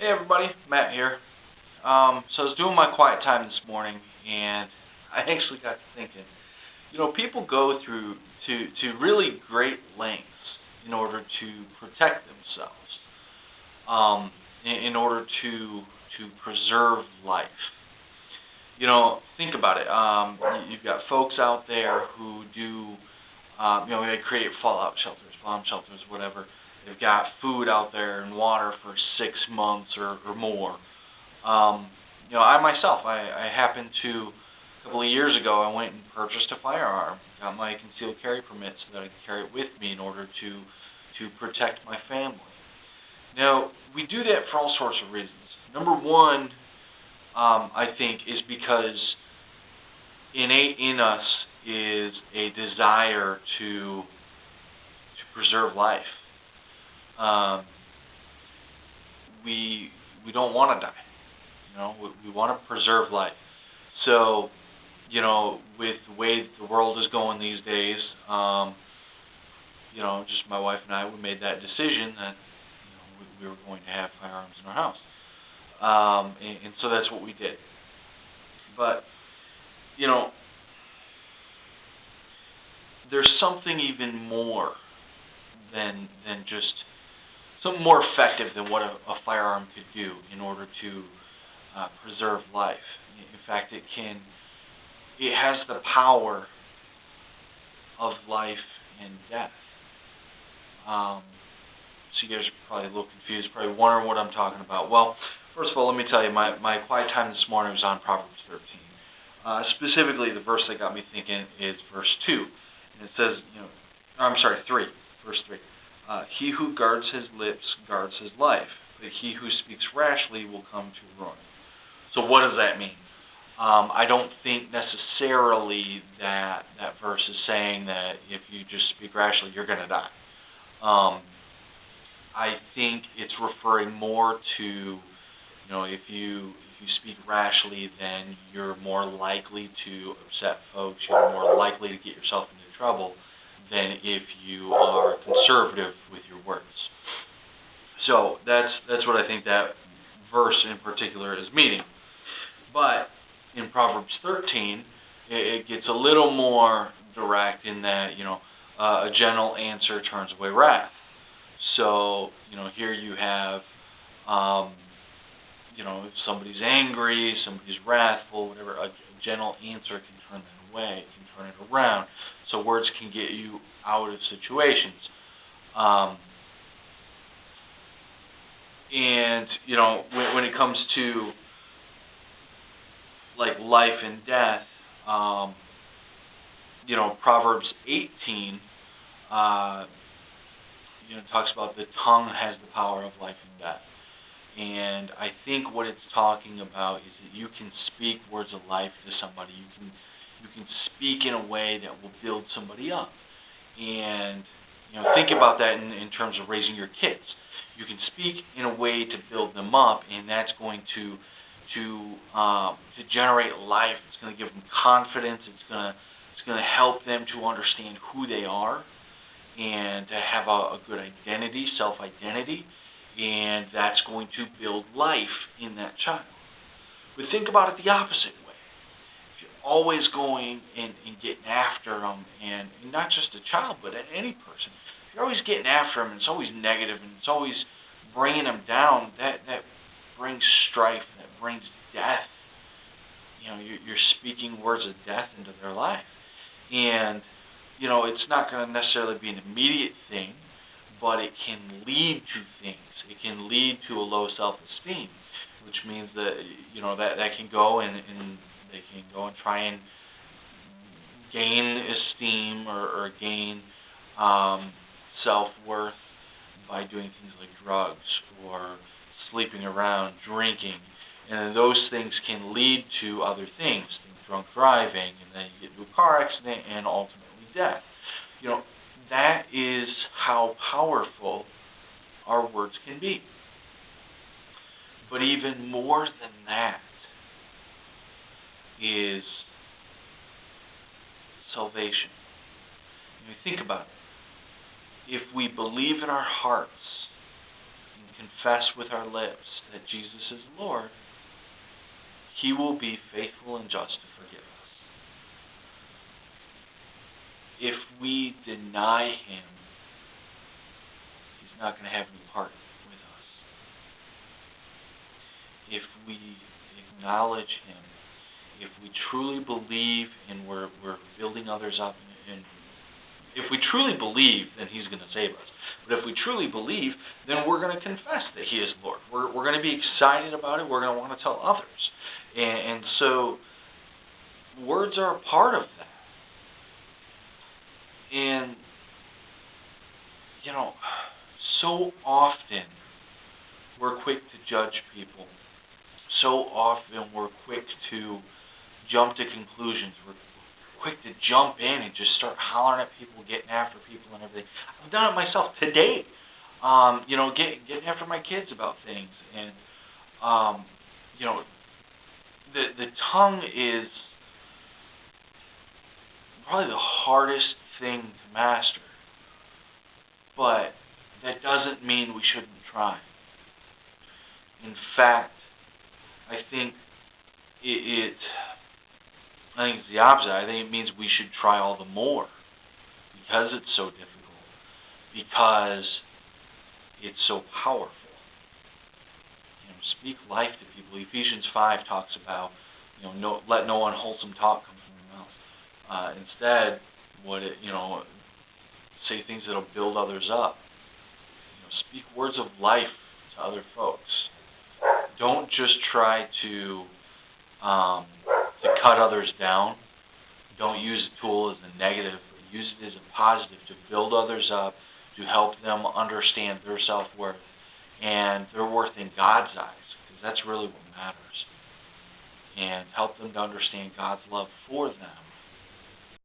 Hey everybody, Matt here. So I was doing my quiet time this morning, and I actually got to thinking. People go through to really great lengths in order to protect themselves, in order to preserve life. Think about it. You've got folks out there who do, they create fallout shelters, bomb shelters, whatever. They've got food out there and water for 6 months or more. I myself, I happened to, a couple of years ago, I went and purchased a firearm, got my concealed carry permit so that I could carry it with me in order to protect my family. Now, we do that for all sorts of reasons. Number one, I think, is because innate in us is a desire to preserve life. We don't want to die. We want to preserve life. So, with the way the world is going these days, just my wife and I, we made that decision that we were going to have firearms in our house, and so that's what we did. But there's something even more than just something more effective than what a firearm could do in order to preserve life. In fact, it has the power of life and death. So you guys are probably a little confused, probably wondering what I'm talking about. Well, first of all, let me tell you, my quiet time this morning was on Proverbs 13. Specifically, the verse that got me thinking is verse 2. And it says, 3, verse 3. He who guards his lips guards his life, but he who speaks rashly will come to ruin. So what does that mean? I don't think necessarily that verse is saying that if you just speak rashly, you're going to die. I think it's referring more to, if you speak rashly, then you're more likely to upset folks. You're more likely to get yourself into trouble than if you are conservative with your words. So that's what I think that verse in particular is meaning. But in Proverbs 13, it gets a little more direct in that, a gentle answer turns away wrath. So, here you have, if somebody's angry, somebody's wrathful, whatever, a gentle answer can turn that away, can turn it around. So words can get you out of situations. And, when it comes to like life and death, Proverbs 18, talks about the tongue has the power of life and death. And I think what it's talking about is that you can speak words of life to somebody. You can speak in a way that will build somebody up. And think about that in terms of raising your kids. You can speak in a way to build them up, and that's going to generate life. It's going to give them confidence. It's going to help them to understand who they are and to have a good identity, self-identity, and that's going to build life in that child. But think about it the opposite way. If you're always going and getting after them, and not just a child, but any person, if you're always getting after them, and it's always negative, and it's always bringing them down, that brings strife, that brings death. You're speaking words of death into their life. And, it's not going to necessarily be an immediate thing, but it can lead to things. It can lead to a low self-esteem, which means that, that can go and they can go and try and gain esteem or gain self-worth by doing things like drugs or sleeping around, drinking. And those things can lead to other things, drunk driving, and then you get into a car accident and ultimately death. That is how powerful our words can be. But even more than that is salvation. Think about it. If we believe in our hearts and confess with our lips that Jesus is Lord, He will be faithful and just to forgive us. If we deny Him, He's not going to have any part with us. If we acknowledge Him, if we truly believe and we're building others up, and if we truly believe, then He's going to save us. But if we truly believe, then we're going to confess that He is Lord. We're going to be excited about it. We're going to want to tell others. And so words are a part of that. And, so often we're quick to judge people. So often we're quick to jump to conclusions. We're quick to jump in and just start hollering at people, getting after people and everything. I've done it myself today. Getting after my kids about things. And, the tongue is probably the hardest thing to master. But that doesn't mean we shouldn't try. In fact, I think it's the opposite. I think it means we should try all the more because it's so difficult, because it's so powerful. Speak life to people. Ephesians 5 talks about, let no unwholesome talk come from your mouth. Instead, say things that'll build others up. Speak words of life to other folks. Don't just try to cut others down. Don't use the tool as a negative. Use it as a positive to build others up, to help them understand their self-worth and their worth in God's eyes, because that's really what matters. And help them to understand God's love for them